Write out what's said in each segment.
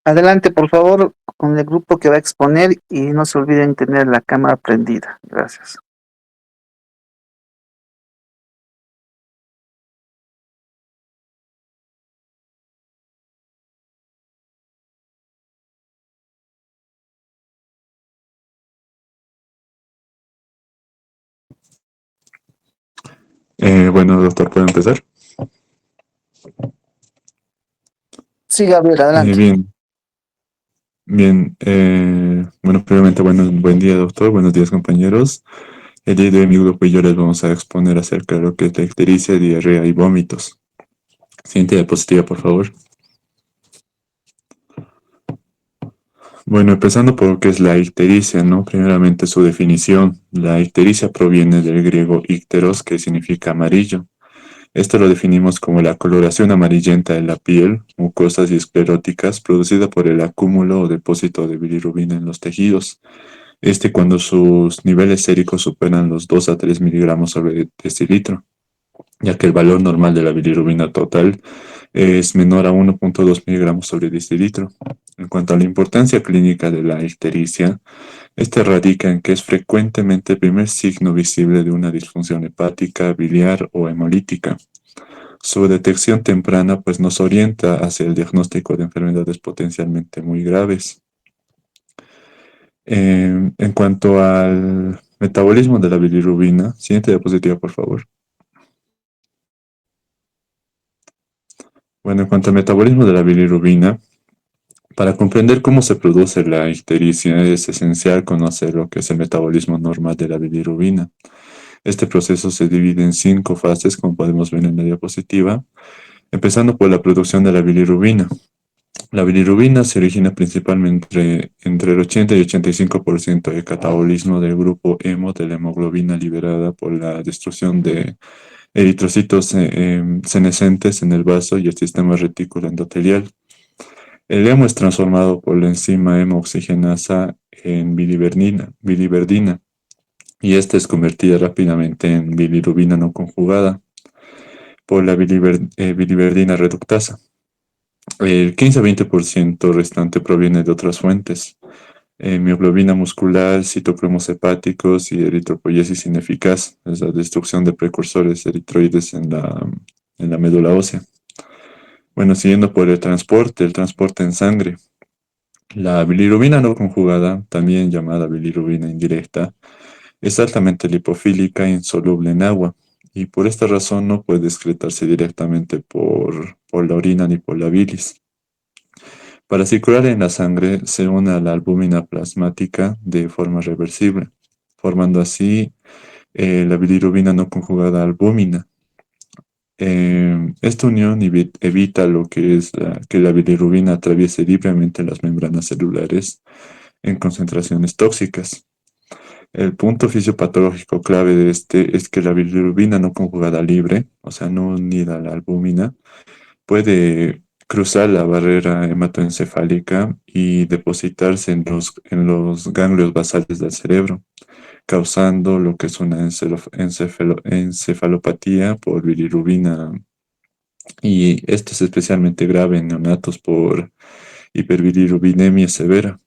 Adelante, por favor, con el grupo que va a exponer y no se olviden tener la cámara prendida. Gracias. Bueno, doctor, ¿puedo empezar? Sí, Gabriel, adelante. Bien, bien. Bueno, primeramente, bueno, buen día, doctor. Buenos días, compañeros. El día de hoy mi grupo y yo les vamos a exponer acerca de lo que es la ictericia, diarrea y vómitos. Siguiente diapositiva, por favor. Bueno, empezando por lo que es la ictericia, ¿no? Primeramente su definición. La ictericia proviene del griego icteros, que significa amarillo. Esto lo definimos como la coloración amarillenta de la piel, mucosas y escleróticas producida por el acúmulo o depósito de bilirrubina en los tejidos. Cuando sus niveles séricos superan los 2 a 3 miligramos sobre decilitro, ya que el valor normal de la bilirrubina total es menor a 1,2 miligramos sobre decilitro. En cuanto a la importancia clínica de la ictericia, este radica en que es frecuentemente el primer signo visible de una disfunción hepática, biliar o hemolítica. Su detección temprana pues nos orienta hacia el diagnóstico de enfermedades potencialmente muy graves. En cuanto al metabolismo de la bilirrubina, siguiente diapositiva, por favor. Bueno, en cuanto al metabolismo de la bilirrubina, para comprender cómo se produce la ictericia es esencial conocer lo que es el metabolismo normal de la bilirrubina. Este proceso se divide en 5 fases, como podemos ver en la diapositiva, empezando por la producción de la bilirrubina. La bilirrubina se origina principalmente entre el 80 y 85% del catabolismo del grupo hemo de la hemoglobina liberada por la destrucción de eritrocitos senescentes en el vaso y el sistema retículo endotelial. El hemo es transformado por la enzima hemooxigenasa en biliverdina, y esta es convertida rápidamente en bilirrubina no conjugada por la biliverdina reductasa. El 15 a 20% restante proviene de otras fuentes: mioglobina muscular, citocromos hepáticos y eritropoyesis ineficaz, es la destrucción de precursores eritroides en la médula ósea. Bueno, siguiendo por el transporte en sangre. La bilirrubina no conjugada, también llamada bilirrubina indirecta, es altamente lipofílica e insoluble en agua, y por esta razón no puede excretarse directamente por la orina ni por la bilis. Para circular en la sangre se une a la albúmina plasmática de forma reversible, formando así la bilirrubina no conjugada albúmina. Esta unión evita lo que es que la bilirrubina atraviese libremente las membranas celulares en concentraciones tóxicas. El punto fisiopatológico clave de este es que la bilirrubina no conjugada libre, o sea, no unida a la albúmina, puede cruzar la barrera hematoencefálica y depositarse en los ganglios basales del cerebro, causando lo que es una encefalopatía por bilirrubina, y esto es especialmente grave en neonatos por hiperbilirrubinemia severa.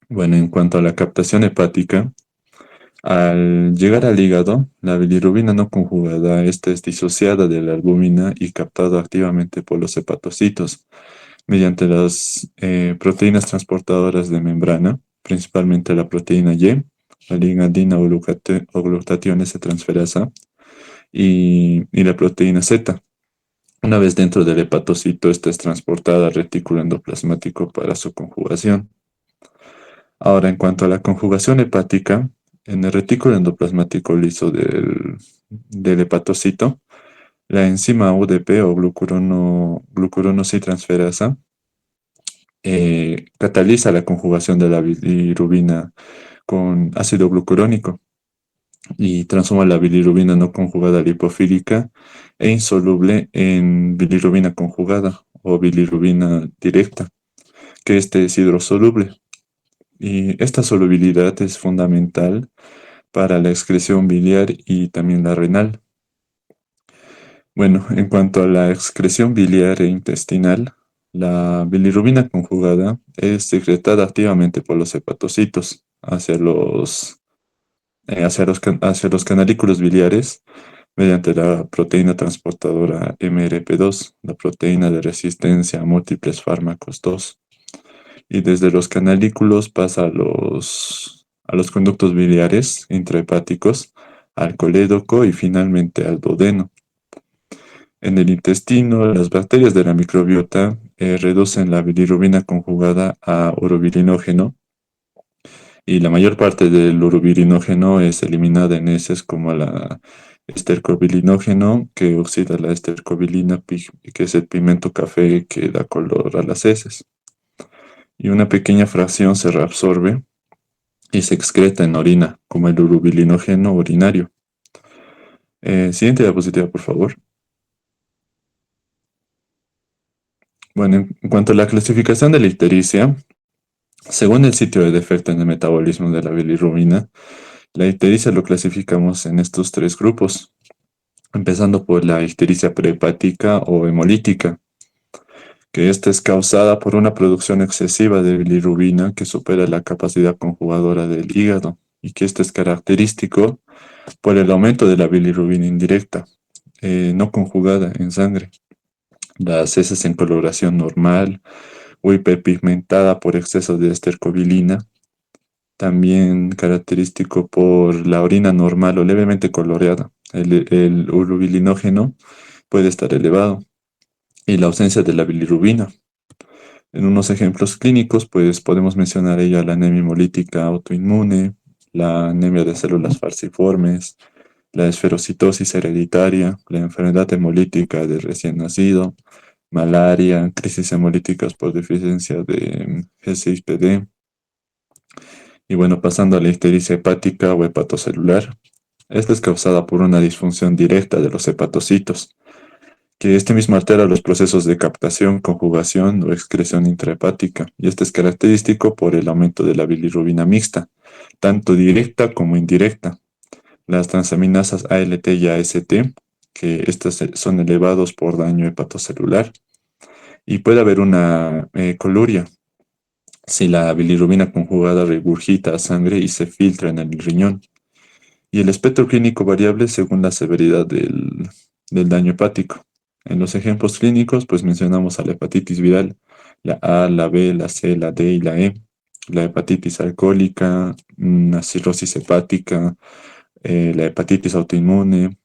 Bueno, en cuanto a la captación hepática, al llegar al hígado, la bilirrubina no conjugada esta es disociada de la albúmina y captada activamente por los hepatocitos mediante las proteínas transportadoras de membrana, principalmente la proteína Y, la ligadina o glutatión S transferasa, y la proteína Z. Una vez dentro del hepatocito, esta es transportada al retículo endoplasmático para su conjugación. Ahora, en cuanto a la conjugación hepática, en el retículo endoplasmático liso del hepatocito, la enzima UDP o glucuronosidtransferasa cataliza la conjugación de la bilirrubina con ácido glucurónico y transforma la bilirrubina no conjugada lipofílica e insoluble en bilirrubina conjugada o bilirrubina directa, que este es hidrosoluble. Y esta solubilidad es fundamental para la excreción biliar y también la renal. Bueno, en cuanto a la excreción biliar e intestinal, La bilirrubina conjugada es secretada activamente por los hepatocitos hacia los canalículos biliares mediante la proteína transportadora MRP2, la proteína de resistencia a múltiples fármacos 2, y desde los canalículos pasa a los conductos biliares intrahepáticos, al colédoco y finalmente al duodeno. En el intestino, las bacterias de la microbiota reducen la bilirrubina conjugada a urobilinógeno, y la mayor parte del urobilinógeno es eliminada en heces como la estercobilinógeno, que oxida la estercobilina, que es el pigmento café que da color a las heces. Y una pequeña fracción se reabsorbe y se excreta en orina, como el urobilinógeno urinario. Siguiente diapositiva, por favor. Bueno, en cuanto a la clasificación de la ictericia, según el sitio de defecto en el metabolismo de la bilirrubina, la ictericia lo clasificamos en estos tres grupos, empezando por la ictericia prehepática o hemolítica, que esta es causada por una producción excesiva de bilirrubina que supera la capacidad conjugadora del hígado, y que esto es característico por el aumento de la bilirrubina indirecta, no conjugada en sangre, las heces en coloración normal o hiperpigmentada por exceso de estercobilina, también característico por la orina normal o levemente coloreada. El urobilinógeno puede estar elevado y la ausencia de la bilirrubina. En unos ejemplos clínicos, pues podemos mencionar ella la anemia hemolítica autoinmune, la anemia de células falciformes, la esferocitosis hereditaria, la enfermedad hemolítica del recién nacido, malaria, crisis hemolíticas por deficiencia de G6PD. Y bueno, pasando a la ictericia hepática o hepatocelular, esta es causada por una disfunción directa de los hepatocitos, que este mismo altera los procesos de captación, conjugación o excreción intrahepática, y este es característico por el aumento de la bilirrubina mixta, tanto directa como indirecta. Las transaminasas ALT y AST, que estas son elevados por daño hepatocelular, y puede haber una coluria si la bilirrubina conjugada regurgita a sangre y se filtra en el riñón. Y el espectro clínico variable según la severidad del daño hepático. En los ejemplos clínicos, pues mencionamos a la hepatitis viral, la A, la B, la C, la D y la E, la hepatitis alcohólica, la cirrosis hepática, la hepatitis autoinmune,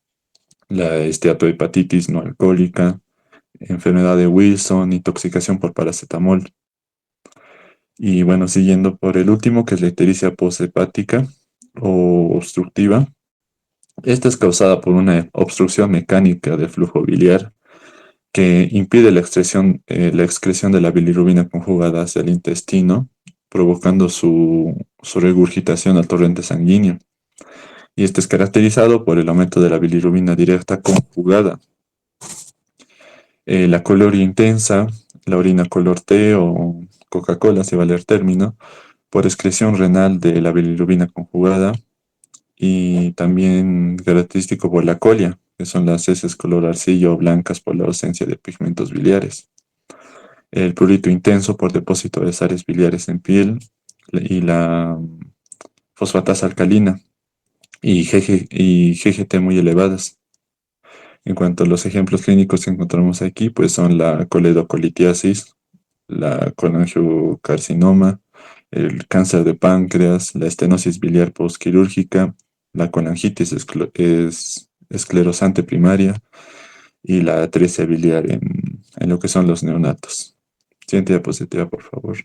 la esteatohepatitis no alcohólica, enfermedad de Wilson, intoxicación por paracetamol. Y bueno, siguiendo por el último, que es la ictericia posthepática o obstructiva. Esta es causada por una obstrucción mecánica del flujo biliar que impide la excreción de la bilirrubina conjugada hacia el intestino, provocando su regurgitación al torrente sanguíneo. Y este es caracterizado por el aumento de la bilirrubina directa conjugada, la coloria intensa, la orina color té o Coca-Cola, si vale el término, por excreción renal de la bilirrubina conjugada, y también característico por la colia, que son las heces color arcilla o blancas por la ausencia de pigmentos biliares. El prurito intenso por depósito de sales biliares en piel y la fosfatasa alcalina y GGT muy elevadas. En cuanto a los ejemplos clínicos que encontramos aquí, pues son la coledocolitiasis, la colangiocarcinoma, el cáncer de páncreas, la estenosis biliar postquirúrgica, la colangitis esclerosante primaria y la atresia biliar en lo que son los neonatos. Siguiente diapositiva, por favor.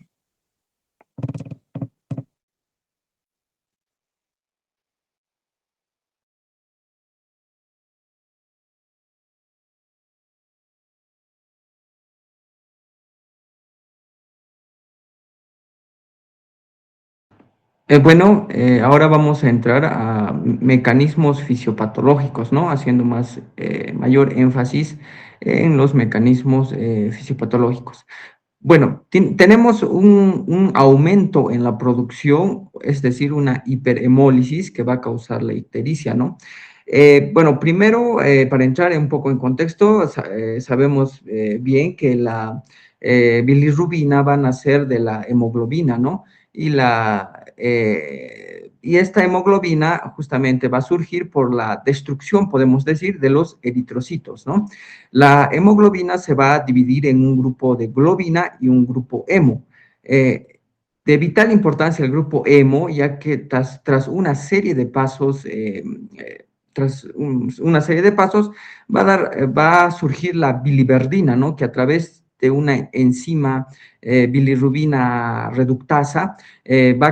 Ahora vamos a entrar a mecanismos fisiopatológicos, ¿no? Haciendo mayor énfasis en los mecanismos fisiopatológicos. Bueno, tenemos un aumento en la producción, es decir, una hiperhemólisis que va a causar la ictericia, ¿no? Primero, para entrar un poco en contexto, sabemos bien que bilirrubina va a nacer de la hemoglobina, ¿no? Y esta hemoglobina justamente va a surgir por la destrucción, podemos decir, de los eritrocitos, ¿no? La hemoglobina se va a dividir en un grupo de globina y un grupo hemo. De vital importancia el grupo hemo, ya que tras una serie de pasos, va a surgir la biliverdina, ¿no? Que a través de una enzima bilirrubina reductasa va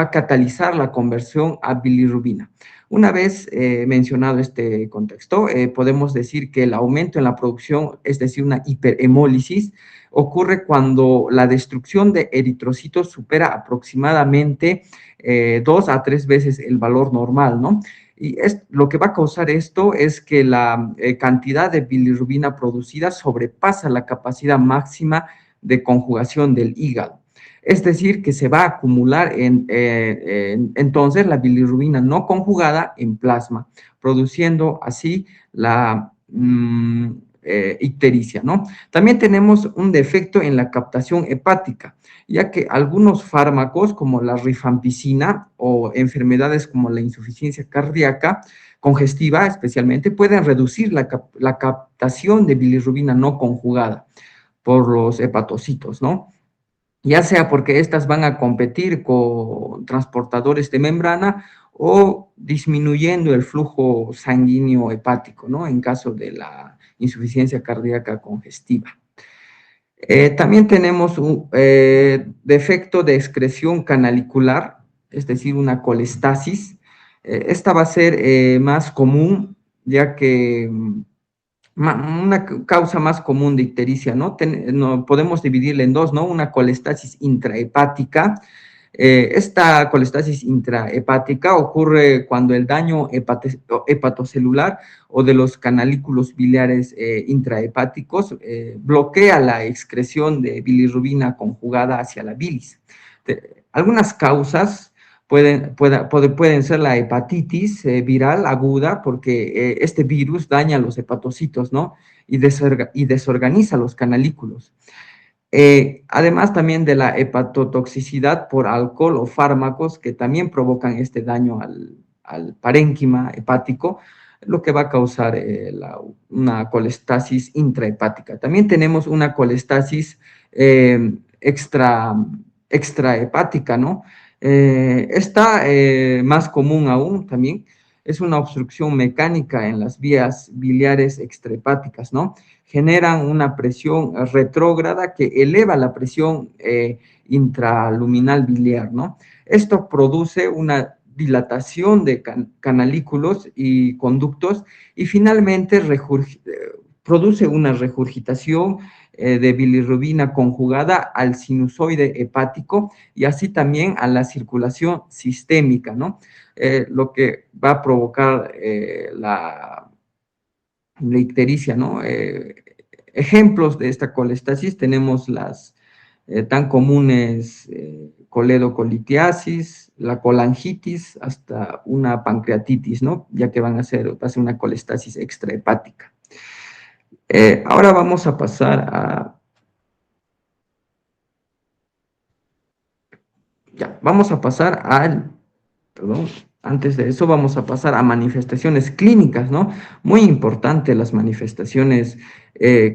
a catalizar la conversión a bilirrubina. Una vez mencionado este contexto, podemos decir que el aumento en la producción, es decir, una hiperhemólisis, ocurre cuando la destrucción de eritrocitos supera aproximadamente 2 a 3 veces el valor normal, ¿no? Y lo que va a causar esto es que la cantidad de bilirrubina producida sobrepasa la capacidad máxima de conjugación del hígado. Es decir, que se va a acumular entonces la bilirrubina no conjugada en plasma, produciendo así la ictericia, ¿no? También tenemos un defecto en la captación hepática, ya que algunos fármacos como la rifampicina o enfermedades como la insuficiencia cardíaca congestiva especialmente pueden reducir la captación de bilirrubina no conjugada por los hepatocitos, ¿no? Ya sea porque estas van a competir con transportadores de membrana o disminuyendo el flujo sanguíneo hepático, ¿no? En caso de la insuficiencia cardíaca congestiva. También tenemos un defecto de excreción canalicular, es decir, una colestasis. Esta va a ser más común, ya que una causa más común de ictericia, ¿no? Podemos dividirla en dos, ¿no? Una colestasis intrahepática. Esta colestasis intrahepática ocurre cuando el daño hepatocelular o de los canalículos biliares intrahepáticos bloquea la excreción de bilirrubina conjugada hacia la bilis. Algunas causas pueden ser la hepatitis viral aguda, porque este virus daña los hepatocitos, ¿no? Y desorganiza los canalículos. Además también de la hepatotoxicidad por alcohol o fármacos que también provocan este daño al parénquima hepático, lo que va a causar una colestasis intrahepática. También tenemos una colestasis extrahepática, ¿no? Esta, más común aún también, es una obstrucción mecánica en las vías biliares extrahepáticas, ¿no? Generan una presión retrógrada que eleva la presión intraluminal biliar, ¿no? Esto produce una dilatación de canalículos y conductos y finalmente produce una regurgitación de bilirrubina conjugada al sinusoide hepático y así también a la circulación sistémica, ¿no? Lo que va a provocar la ictericia, ¿no? Ejemplos de esta colestasis tenemos las tan comunes coledocolitiasis, la colangitis, hasta una pancreatitis, ¿no? Ya que va a ser una colestasis extrahepática. Ahora vamos a pasar a... Ya, vamos a pasar al... Perdón, antes de eso vamos a pasar a manifestaciones clínicas, ¿no? Muy importante las manifestaciones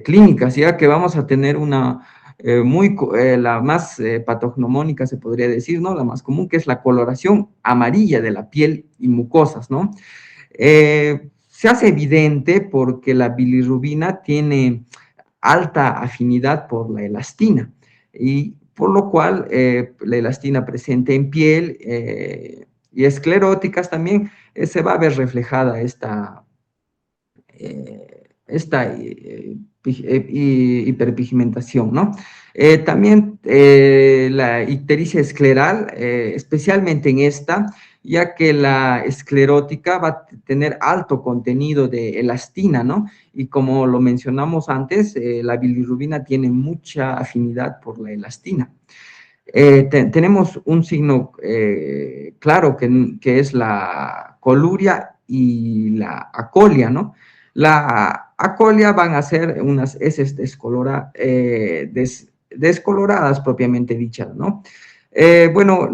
clínicas, ya que vamos a tener una... la más patognomónica se podría decir, ¿no? La más común, que es la coloración amarilla de la piel y mucosas, ¿no? Se hace evidente porque la bilirrubina tiene alta afinidad por la elastina, y por lo cual la elastina presente en piel y escleróticas también se va a ver reflejada esta hiperpigmentación, ¿no? También la ictericia escleral, especialmente en esta, ya que la esclerótica va a tener alto contenido de elastina, ¿no? Y como lo mencionamos antes, la bilirrubina tiene mucha afinidad por la elastina. Tenemos un signo claro que es la coluria y la acolia, ¿no? La acolia van a ser unas heces descoloradas propiamente dichas, ¿no? Bueno,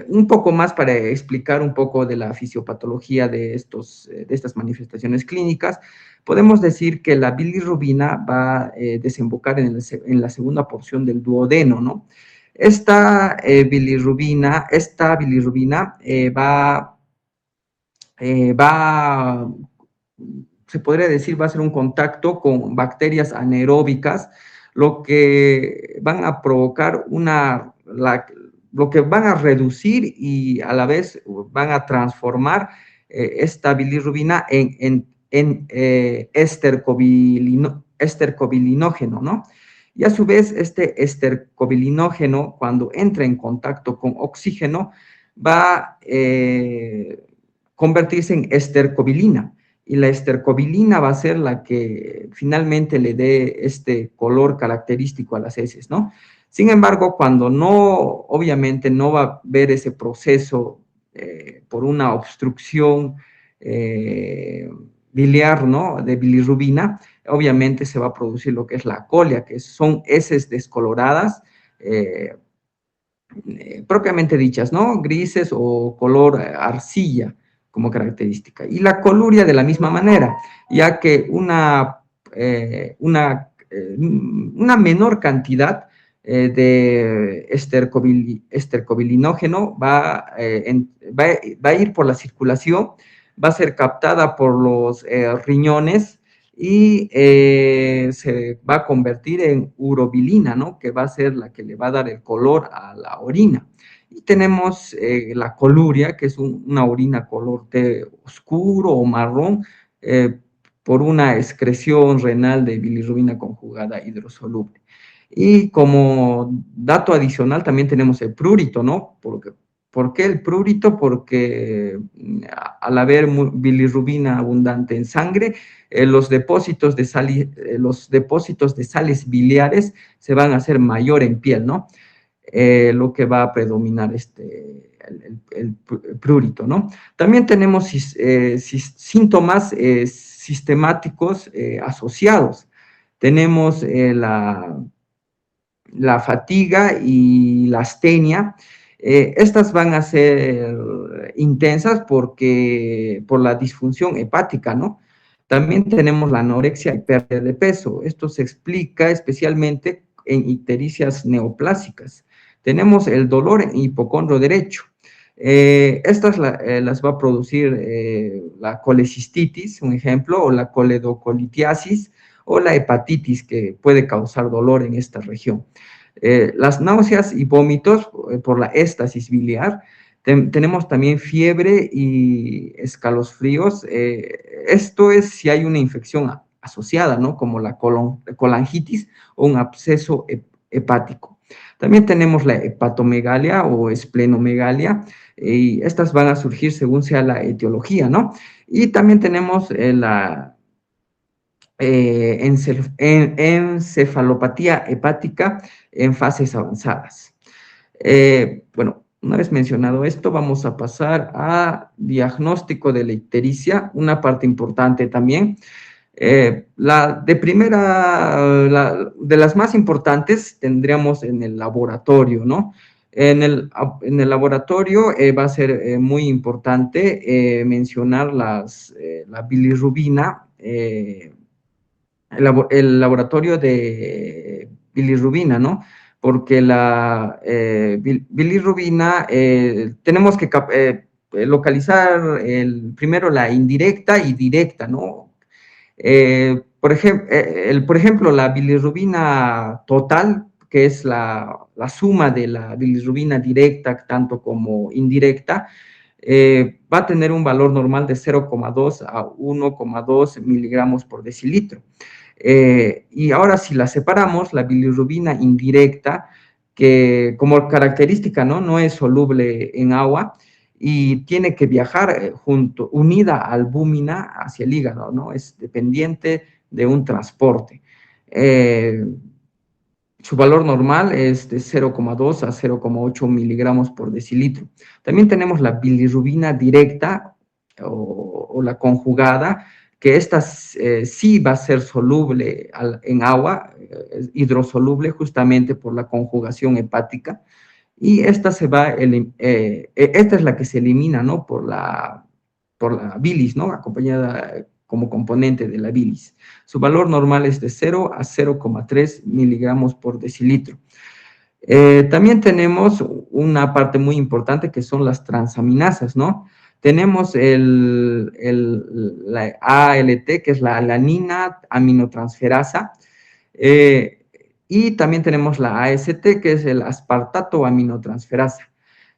un poco más para explicar un poco de la fisiopatología de estas manifestaciones clínicas, podemos decir que la bilirrubina va a desembocar en la segunda porción del duodeno, ¿no? Esta bilirrubina va, se podría decir, va a ser un contacto con bacterias anaeróbicas, lo que van a provocar lo que van a reducir y a la vez van a transformar esta bilirrubina en estercobilinógeno, ¿no? Y a su vez, este estercobilinógeno, cuando entra en contacto con oxígeno, va a convertirse en estercobilina. Y la estercobilina va a ser la que finalmente le dé este color característico a las heces, ¿no? Sin embargo, cuando obviamente no va a ver ese proceso por una obstrucción biliar, ¿no? De bilirrubina, obviamente se va a producir lo que es la colia, que son heces descoloradas, propiamente dichas, ¿no? Grises o color arcilla como característica. Y la coluria de la misma manera, ya que una menor cantidad de estercobilinógeno va a ir por la circulación, va a ser captada por los riñones y se va a convertir en urobilina, ¿no? Que va a ser la que le va a dar el color a la orina. Y tenemos la coluria, que es una orina color té oscuro o marrón, por una excreción renal de bilirrubina conjugada hidrosoluble. Y como dato adicional también tenemos el prurito, ¿no? ¿Por qué el prurito? Porque al haber bilirrubina abundante en sangre, los depósitos de sales biliares se van a hacer mayor en piel, ¿no? Lo que va a predominar el prurito, ¿no? También tenemos síntomas sistemáticos asociados. Tenemos la fatiga y la astenia. Estas van a ser intensas por la disfunción hepática, ¿no? También tenemos la anorexia y pérdida de peso. Esto se explica especialmente en ictericias neoplásicas. Tenemos el dolor en hipocondrio derecho. Estas las va a producir la colecistitis, un ejemplo, o la coledocolitiasis, o la hepatitis, que puede causar dolor en esta región. Las náuseas y vómitos por la éstasis biliar. Tenemos también fiebre y escalofríos. Esto es si hay una infección asociada, ¿no? Como la colangitis o un absceso hepático. También tenemos la hepatomegalia o esplenomegalia, y estas van a surgir según sea la etiología, ¿no? Y también tenemos la encefalopatía hepática en fases avanzadas. Bueno, una vez mencionado esto, vamos a pasar a diagnóstico de la ictericia, una parte importante también. De las más importantes tendríamos en el laboratorio, ¿no? En el laboratorio va a ser muy importante mencionar la bilirrubina, el laboratorio de bilirrubina, ¿no? Porque la bilirrubina tenemos que localizar primero la indirecta y directa, ¿no? Por ejemplo, la bilirrubina total, que es la suma de la bilirrubina directa tanto como indirecta, va a tener un valor normal de 0,2 a 1,2 miligramos por decilitro. Y ahora si la separamos, la bilirrubina indirecta, que como característica no es soluble en agua y tiene que viajar unida a albúmina hacia el hígado, ¿no? Es dependiente de un transporte. Su valor normal es de 0,2 a 0,8 miligramos por decilitro. También tenemos la bilirrubina directa, o la conjugada, que esta sí va a ser soluble en agua, hidrosoluble justamente por la conjugación hepática, y esta esta es la que se elimina, ¿no? Por la bilis, ¿no? Acompañada como componente de la bilis. Su valor normal es de 0 a 0,3 miligramos por decilitro. También tenemos una parte muy importante que son las transaminasas, ¿no? Tenemos la ALT, que es la alanina aminotransferasa, y también tenemos la AST, que es el aspartato aminotransferasa.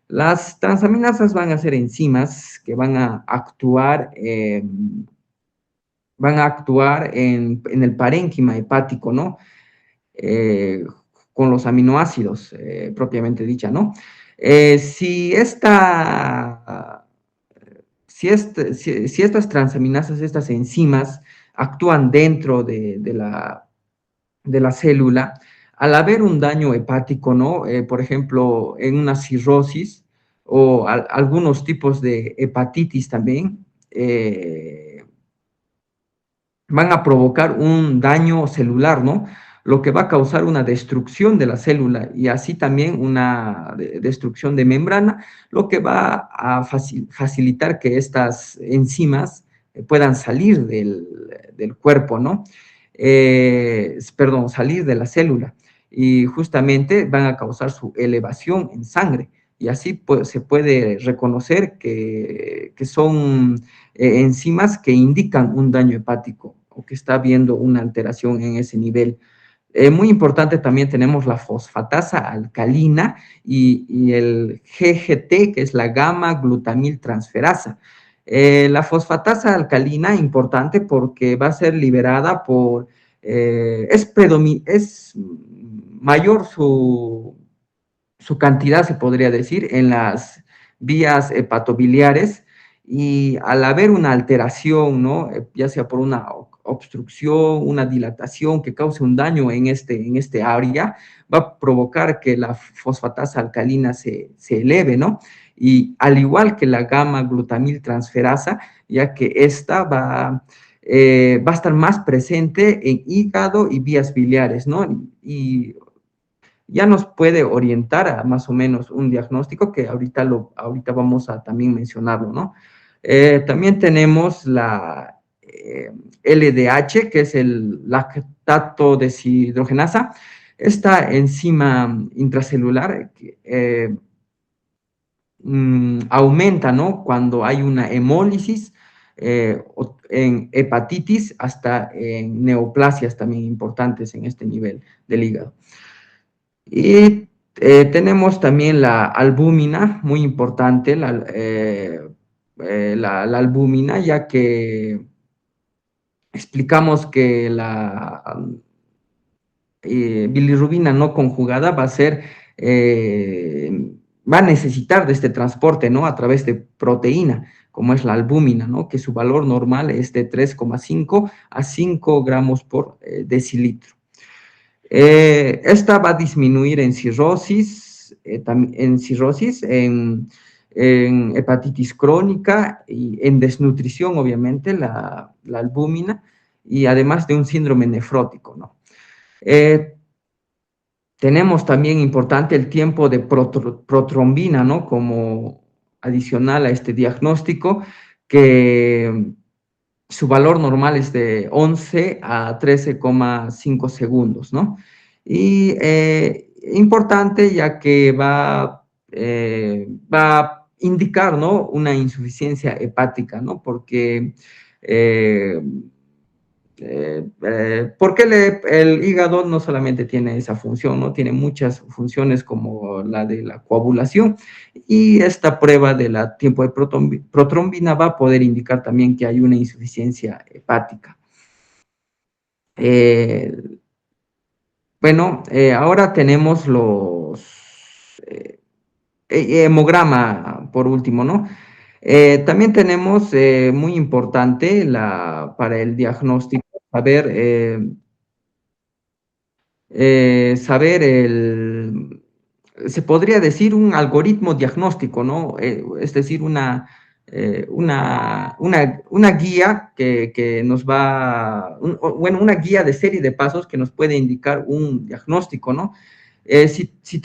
Las transaminasas van a ser enzimas que van a actuar en el parénquima hepático, ¿no? Con los aminoácidos, propiamente dicha, ¿no? Si estas transaminasas, estas enzimas, actúan dentro de la célula, al haber un daño hepático, ¿no? Por ejemplo, en una cirrosis o algunos tipos de hepatitis también, van a provocar un daño celular, ¿no? Lo que va a causar una destrucción de la célula y así también una destrucción de membrana, lo que va a facilitar que estas enzimas puedan salir del cuerpo, ¿no? Perdón, salir de la célula y justamente van a causar su elevación en sangre y así pues, se puede reconocer que son enzimas que indican un daño hepático o que está habiendo una alteración en ese nivel. Muy importante también tenemos la fosfatasa alcalina y el GGT, que es la gamma glutamil transferasa. La fosfatasa alcalina, importante porque va a ser liberada por, es mayor su cantidad, se podría decir, en las vías hepatobiliares y al haber una alteración, ¿no? Ya sea por una obstrucción, una dilatación que cause un daño en este área, va a provocar que la fosfatasa alcalina se eleve, ¿no? Y al igual que la gamma glutamil transferasa, ya que esta va a estar más presente en hígado y vías biliares, ¿no? Y ya nos puede orientar a más o menos un diagnóstico que ahorita vamos a también mencionarlo, ¿no? También tenemos la LDH, que es el lactato deshidrogenasa. Esta enzima intracelular aumenta, ¿no? Cuando hay una hemólisis, en hepatitis, hasta en neoplasias también importantes en este nivel del hígado. Y tenemos también la albúmina, muy importante, la albúmina, ya que explicamos que la bilirrubina no conjugada va a necesitar de este transporte, ¿no? A través de proteína, como es la albúmina, ¿no? Que su valor normal es de 3,5 a 5 gramos por decilitro. Esta va a disminuir en cirrosis, en hepatitis crónica y en desnutrición, obviamente, la albúmina, y además de un síndrome nefrótico, ¿no? Tenemos también importante el tiempo de protrombina, ¿no? Como adicional a este diagnóstico, que su valor normal es de 11 a 13,5 segundos, ¿no? Y importante ya que va a indicar, ¿no? Una insuficiencia hepática, ¿no? Porque el hígado no solamente tiene esa función, ¿no? Tiene muchas funciones como la de la coagulación y esta prueba de la tiempo de protrombina va a poder indicar también que hay una insuficiencia hepática. Bueno, ahora tenemos los hemograma por último, ¿no? También tenemos muy importante para el diagnóstico saber se podría decir un algoritmo diagnóstico, ¿no? Es decir, una guía que nos va, bueno, una guía de serie de pasos que nos puede indicar un diagnóstico, ¿no? Si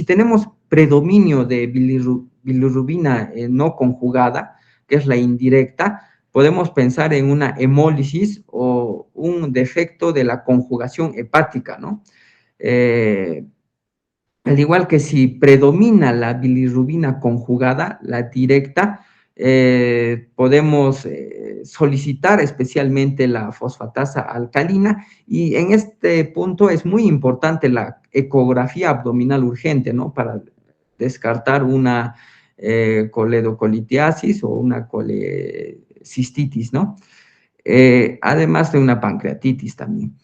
tenemos predominio de bilirrubina no conjugada, que es la indirecta, podemos pensar en una hemólisis o un defecto de la conjugación hepática, ¿no? Al igual que si predomina la bilirrubina conjugada, la directa, podemos solicitar especialmente la fosfatasa alcalina, y en este punto es muy importante la ecografía abdominal urgente, ¿no? Para descartar una coledocolitiasis o una colecistitis, ¿no? Además de una pancreatitis también.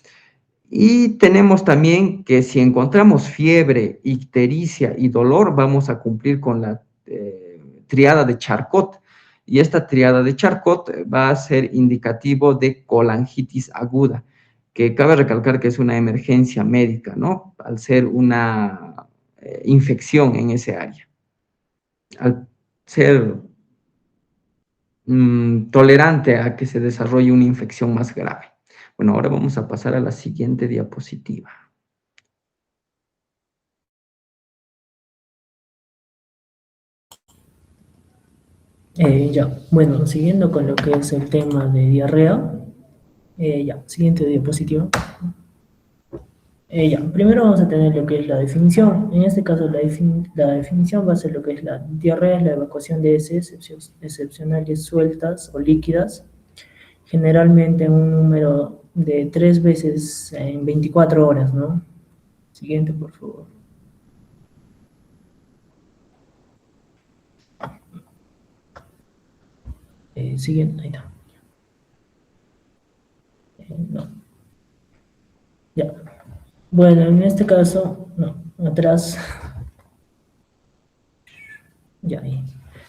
Y tenemos también que si encontramos fiebre, ictericia y dolor, vamos a cumplir con la triada de Charcot. Y esta triada de Charcot va a ser indicativo de colangitis aguda, que cabe recalcar que es una emergencia médica, ¿no? Al ser una infección en ese área. Al ser tolerante a que se desarrolle una infección más grave. Bueno, ahora vamos a pasar a la siguiente diapositiva. Ya, bueno, siguiendo con lo que es el tema de diarrea, ya, siguiente diapositiva. Ya, primero vamos a tener lo que es la definición. En este caso, la definición va a ser lo que es la diarrea, es la evacuación de heces excepcionales sueltas o líquidas, generalmente en un número de 3 veces en 24 horas, ¿no? Siguiente, por favor. Siguiente, ahí está. No. Ya. Bueno, en este caso, no, atrás. Ya,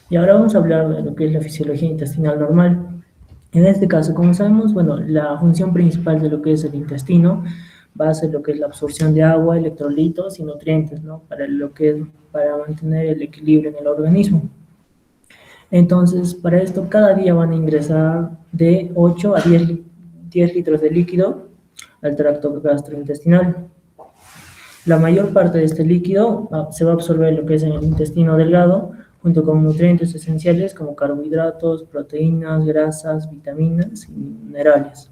y ahora vamos a hablar de lo que es la fisiología intestinal normal. En este caso, como sabemos, bueno, la función principal de lo que es el intestino va a ser lo que es la absorción de agua, electrolitos y nutrientes, ¿no? Para mantener el equilibrio en el organismo. Entonces, para esto, cada día van a ingresar de 8 a 10 litros de líquido al tracto gastrointestinal. La mayor parte de este líquido se va a absorber en lo que es en el intestino delgado, junto con nutrientes esenciales como carbohidratos, proteínas, grasas, vitaminas y minerales.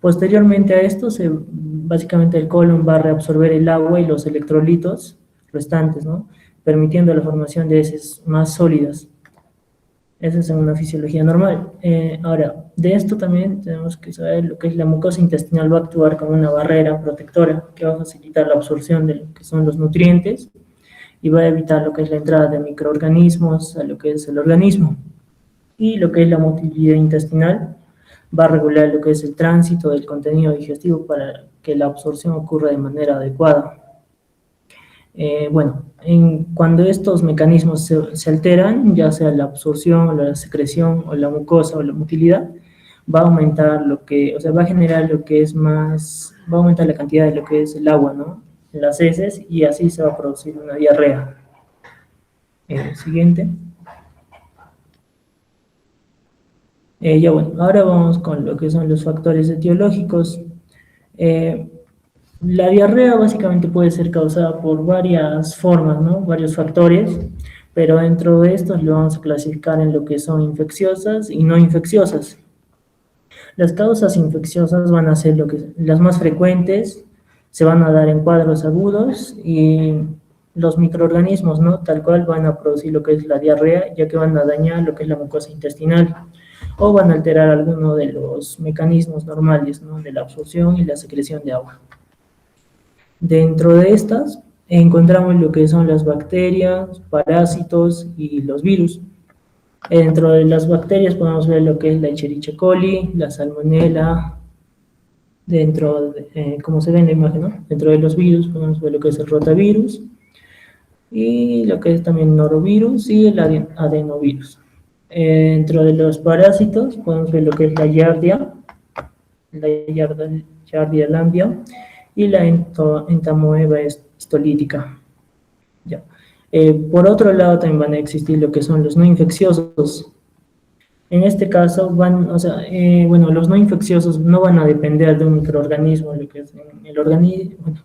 Posteriormente a esto, básicamente el colon va a reabsorber el agua y los electrolitos restantes, ¿no? Permitiendo la formación de heces más sólidas. Esa es una fisiología normal. Ahora, de esto también tenemos que saber lo que es la mucosa intestinal. Va a actuar como una barrera protectora que va a facilitar la absorción de lo que son los nutrientes y va a evitar lo que es la entrada de microorganismos a lo que es el organismo. Y lo que es la motilidad intestinal va a regular lo que es el tránsito del contenido digestivo para que la absorción ocurra de manera adecuada. Bueno, cuando estos mecanismos se alteran, ya sea la absorción, o la secreción, o la mucosa, o la motilidad, va a aumentar va a generar lo que es más, va a aumentar la cantidad de lo que es el agua, ¿no? En las heces, y así se va a producir una diarrea. Siguiente. Ya bueno, ahora vamos con lo que son los factores etiológicos. La diarrea básicamente puede ser causada por varias formas, ¿no? Varios factores, pero dentro de estos lo vamos a clasificar en lo que son infecciosas y no infecciosas. Las causas infecciosas van a ser las más frecuentes, se van a dar en cuadros agudos, y los microorganismos, ¿no? Tal cual van a producir lo que es la diarrea, ya que van a dañar lo que es la mucosa intestinal, o van a alterar alguno de los mecanismos normales, ¿no? De la absorción y la secreción de agua. Dentro de estas encontramos lo que son las bacterias, parásitos y los virus. Dentro de las bacterias podemos ver lo que es la Escherichia coli, la Salmonella, como se ve en la imagen, ¿no? Dentro de los virus podemos ver lo que es el rotavirus, y lo que es también norovirus y el adenovirus. Dentro de los parásitos podemos ver lo que es la Giardia lambia, y la Entamoeba histolítica. Ya. Por otro lado, también van a existir lo que son los no infecciosos. En este caso, bueno, los no infecciosos no van a depender de un microorganismo, lo que es el organismo, bueno,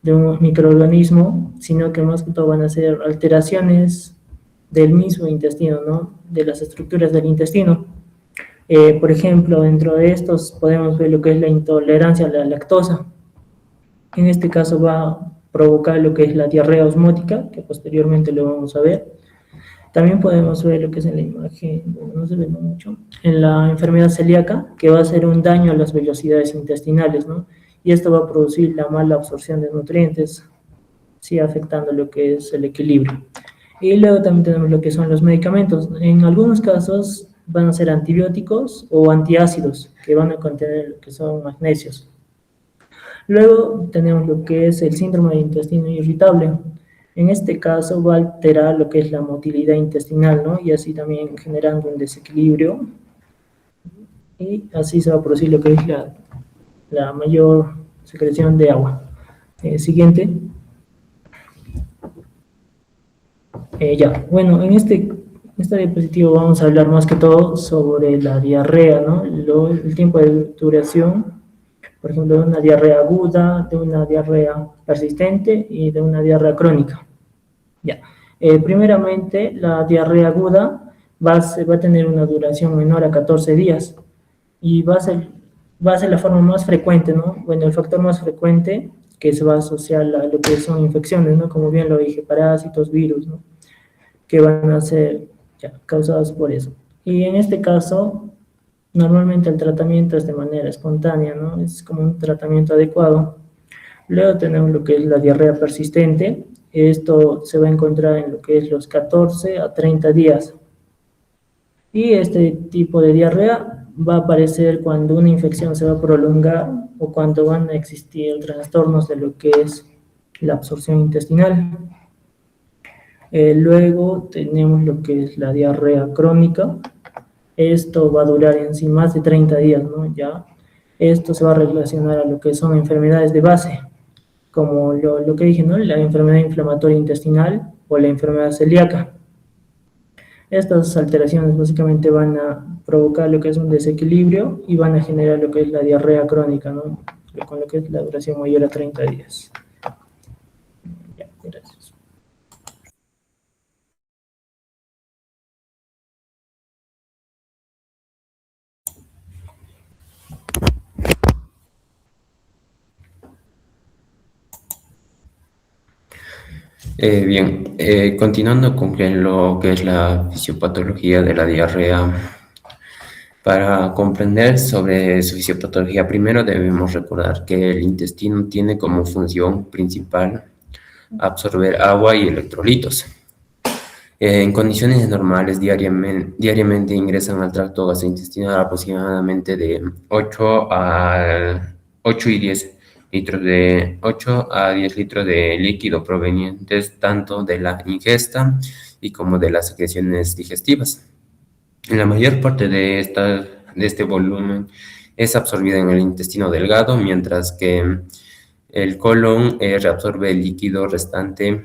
de un microorganismo, sino que más que todo van a ser alteraciones del mismo intestino, ¿no? De las estructuras del intestino. Por ejemplo, dentro de estos podemos ver lo que es la intolerancia a la lactosa. En este caso va a provocar lo que es la diarrea osmótica, que posteriormente lo vamos a ver. También podemos ver lo que es en la imagen, no se ve mucho, en la enfermedad celíaca, que va a hacer un daño a las velocidades intestinales, ¿no? Y esto va a producir la mala absorción de nutrientes, sí, afectando lo que es el equilibrio. Y luego también tenemos lo que son los medicamentos. En algunos casos van a ser antibióticos o antiácidos, que van a contener lo que son magnesios. Luego tenemos lo que es el síndrome de intestino irritable. En este caso va a alterar lo que es la motilidad intestinal, ¿no? Y así también generando un desequilibrio. Y así se va a producir lo que es la mayor secreción de agua. Siguiente. Bueno, en esta diapositiva vamos a hablar más que todo sobre la diarrea, ¿no? El tiempo de duración, por ejemplo, de una diarrea aguda, de una diarrea persistente y de una diarrea crónica. Primeramente, la diarrea aguda va a tener una duración menor a 14 días y va a ser la forma más frecuente, ¿no? Bueno, el factor más frecuente que se va a asociar a lo que son infecciones, ¿no? Como bien lo dije, parásitos, virus, ¿no? Que van a ser causados por eso. Y en este caso, normalmente el tratamiento es de manera espontánea, ¿no? Es como un tratamiento adecuado. Luego tenemos lo que es la diarrea persistente. Esto se va a encontrar en lo que es los 14 a 30 días. Y este tipo de diarrea va a aparecer cuando una infección se va a prolongar o cuando van a existir trastornos de lo que es la absorción intestinal. Luego tenemos lo que es la diarrea crónica. Esto va a durar en sí más de 30 días, ¿no? Ya. Esto se va a relacionar a lo que son enfermedades de base, como lo que dije, ¿no? La enfermedad inflamatoria intestinal o la enfermedad celíaca. Estas alteraciones básicamente van a provocar lo que es un desequilibrio y van a generar lo que es la diarrea crónica, ¿no? Con lo que es la duración mayor a 30 días. Ya, gracias. Bien, continuando con lo que es la fisiopatología de la diarrea, para comprender sobre su fisiopatología, primero debemos recordar que el intestino tiene como función principal absorber agua y electrolitos. En condiciones normales, diariamente ingresan al tracto gastrointestinal aproximadamente de 8 y 10 litros de 8 a 10 litros de líquido provenientes tanto de la ingesta y como de las secreciones digestivas. La mayor parte de este volumen es absorbida en el intestino delgado, mientras que el colon reabsorbe el líquido restante,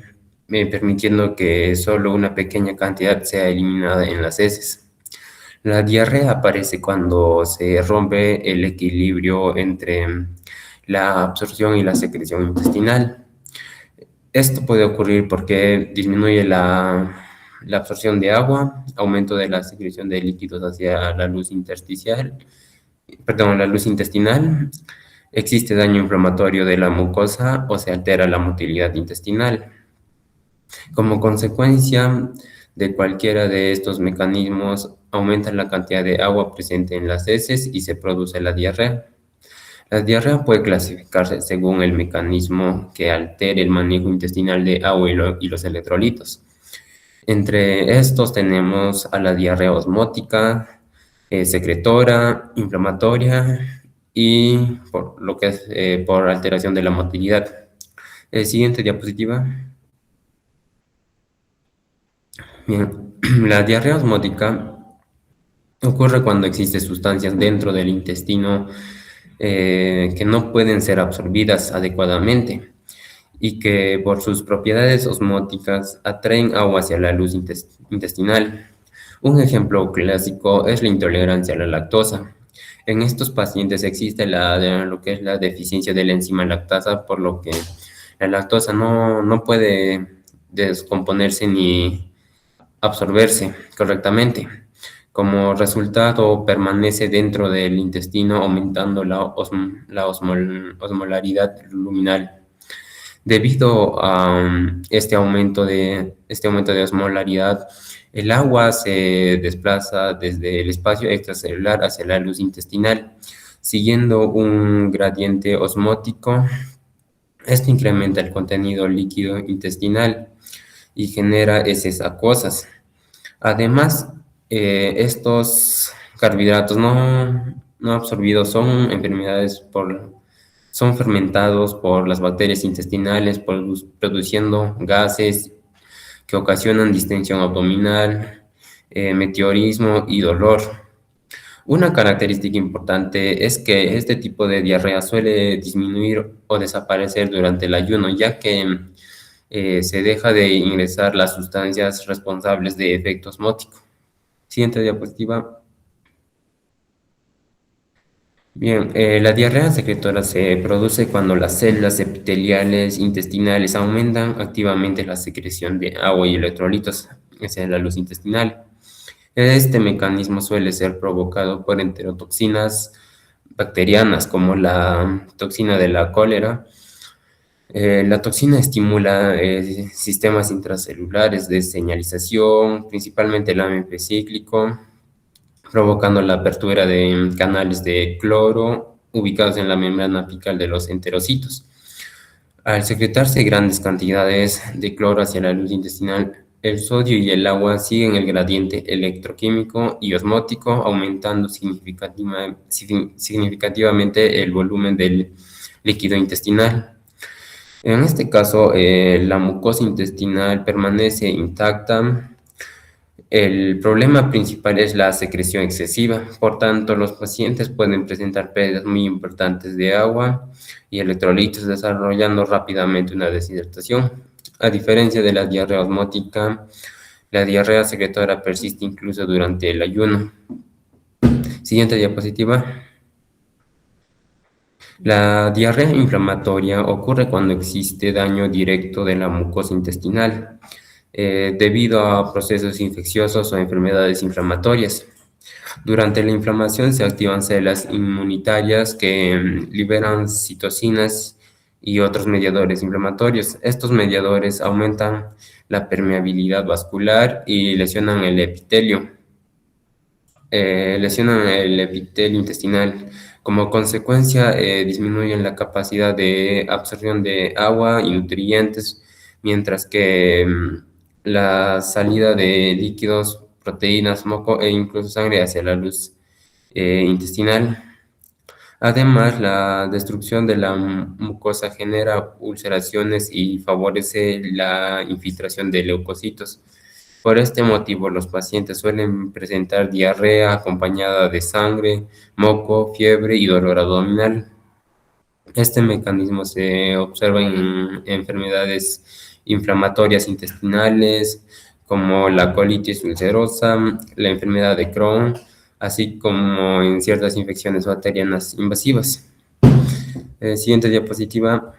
permitiendo que solo una pequeña cantidad sea eliminada en las heces. La diarrea aparece cuando se rompe el equilibrio entre la absorción y la secreción intestinal. Esto puede ocurrir porque disminuye la absorción de agua, aumento de la secreción de líquidos hacia la luz intestinal, existe daño inflamatorio de la mucosa o se altera la motilidad intestinal. Como consecuencia de cualquiera de estos mecanismos, aumenta la cantidad de agua presente en las heces y se produce la diarrea. La diarrea puede clasificarse según el mecanismo que altere el manejo intestinal de agua y los electrolitos. Entre estos tenemos a la diarrea osmótica, secretora, inflamatoria y por lo que es por alteración de la motilidad. Siguiente diapositiva. Bien, la diarrea osmótica ocurre cuando existen sustancias dentro del intestino que no pueden ser absorbidas adecuadamente y que por sus propiedades osmóticas atraen agua hacia la luz intestinal. Un ejemplo clásico es la intolerancia a la lactosa. En estos pacientes existe lo que es la deficiencia de la enzima lactasa, por lo que la lactosa no puede descomponerse ni absorberse correctamente. Como resultado, permanece dentro del intestino, aumentando la osmolaridad luminal. Debido a este aumento de osmolaridad, el agua se desplaza desde el espacio extracelular hacia la luz intestinal, siguiendo un gradiente osmótico. Esto incrementa el contenido líquido intestinal y genera heces acuosas. Además, estos carbohidratos no absorbidos son fermentados por las bacterias intestinales, produciendo gases que ocasionan distensión abdominal, meteorismo y dolor. Una característica importante es que este tipo de diarrea suele disminuir o desaparecer durante el ayuno, ya que se deja de ingresar las sustancias responsables de efecto osmótico. Siguiente diapositiva. Bien, la diarrea secretora se produce cuando las células epiteliales intestinales aumentan activamente la secreción de agua y electrolitos hacia la luz intestinal. Este mecanismo suele ser provocado por enterotoxinas bacterianas, como la toxina de la cólera. La toxina estimula sistemas intracelulares de señalización, principalmente el AMP cíclico, provocando la apertura de canales de cloro ubicados en la membrana apical de los enterocitos. Al secretarse grandes cantidades de cloro hacia la luz intestinal, el sodio y el agua siguen el gradiente electroquímico y osmótico, aumentando significativamente el volumen del líquido intestinal. En este caso, la mucosa intestinal permanece intacta. El problema principal es la secreción excesiva. Por tanto, los pacientes pueden presentar pérdidas muy importantes de agua y electrolitos, desarrollando rápidamente una deshidratación. A diferencia de la diarrea osmótica, la diarrea secretora persiste incluso durante el ayuno. Siguiente diapositiva. La diarrea inflamatoria ocurre cuando existe daño directo de la mucosa intestinal, debido a procesos infecciosos o enfermedades inflamatorias. Durante la inflamación se activan células inmunitarias que liberan citocinas y otros mediadores inflamatorios. Estos mediadores aumentan la permeabilidad vascular y lesionan el epitelio. Intestinal. Como consecuencia, disminuyen la capacidad de absorción de agua y nutrientes, mientras que la salida de líquidos, proteínas, moco e incluso sangre hacia la luz intestinal. Además, la destrucción de la mucosa genera ulceraciones y favorece la infiltración de leucocitos. Por este motivo, los pacientes suelen presentar diarrea acompañada de sangre, moco, fiebre y dolor abdominal. Este mecanismo se observa en enfermedades inflamatorias intestinales, como la colitis ulcerosa, la enfermedad de Crohn, así como en ciertas infecciones bacterianas invasivas. Siguiente diapositiva.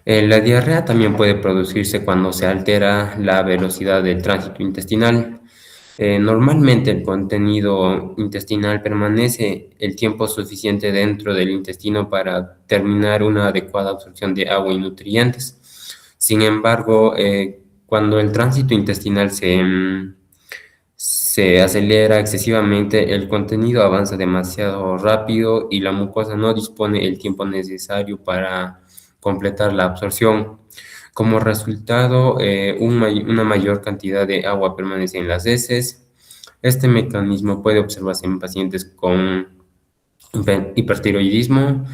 La diarrea también puede producirse cuando se altera la velocidad del tránsito intestinal. Normalmente el contenido intestinal permanece el tiempo suficiente dentro del intestino para terminar una adecuada absorción de agua y nutrientes. Sin embargo, cuando el tránsito intestinal se acelera excesivamente, el contenido avanza demasiado rápido y la mucosa no dispone el tiempo necesario para completar la absorción. Como resultado, una mayor cantidad de agua permanece en las heces. Este mecanismo puede observarse en pacientes con hipertiroidismo,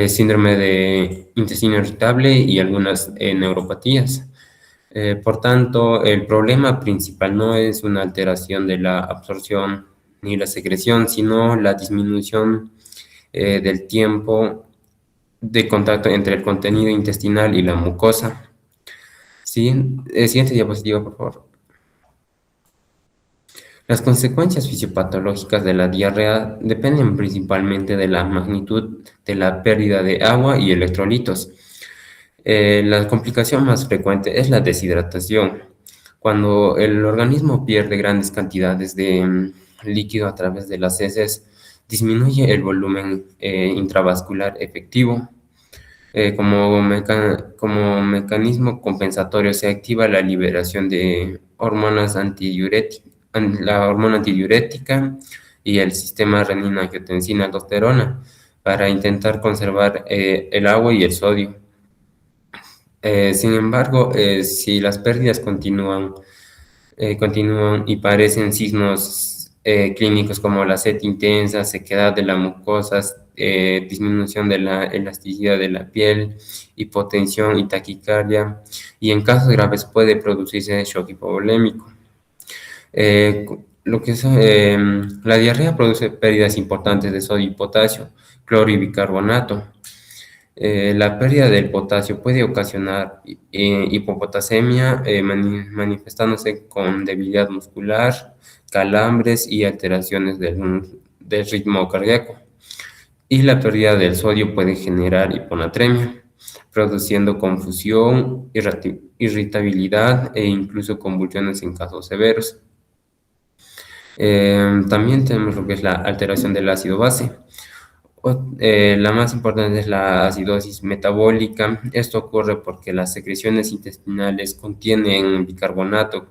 síndrome de intestino irritable y algunas neuropatías. Por tanto, el problema principal no es una alteración de la absorción ni la secreción, sino la disminución del tiempo de contacto entre el contenido intestinal y la mucosa. Sí, siguiente diapositiva, por favor. Las consecuencias fisiopatológicas de la diarrea dependen principalmente de la magnitud de la pérdida de agua y electrolitos. La complicación más frecuente es la deshidratación. Cuando el organismo pierde grandes cantidades de líquido a través de las heces, disminuye el volumen intravascular efectivo. Como mecanismo compensatorio se activa la liberación de hormonas la hormona antidiurética y el sistema renina-angiotensina-aldosterona para intentar conservar el agua y el sodio. Sin embargo, si las pérdidas continúan y parecen signos clínicos como la sed intensa, sequedad de la mucosa, disminución de la elasticidad de la piel, hipotensión y taquicardia, y en casos graves puede producirse shock hipovolémico. La diarrea produce pérdidas importantes de sodio y potasio, cloro y bicarbonato. La pérdida del potasio puede ocasionar hipopotasemia, manifestándose con debilidad muscular, calambres y alteraciones del ritmo cardíaco. Y la pérdida del sodio puede generar hiponatremia, produciendo confusión, irritabilidad e incluso convulsiones en casos severos. También tenemos lo que es la alteración del ácido base. La más importante es la acidosis metabólica. Esto ocurre porque las secreciones intestinales contienen bicarbonato.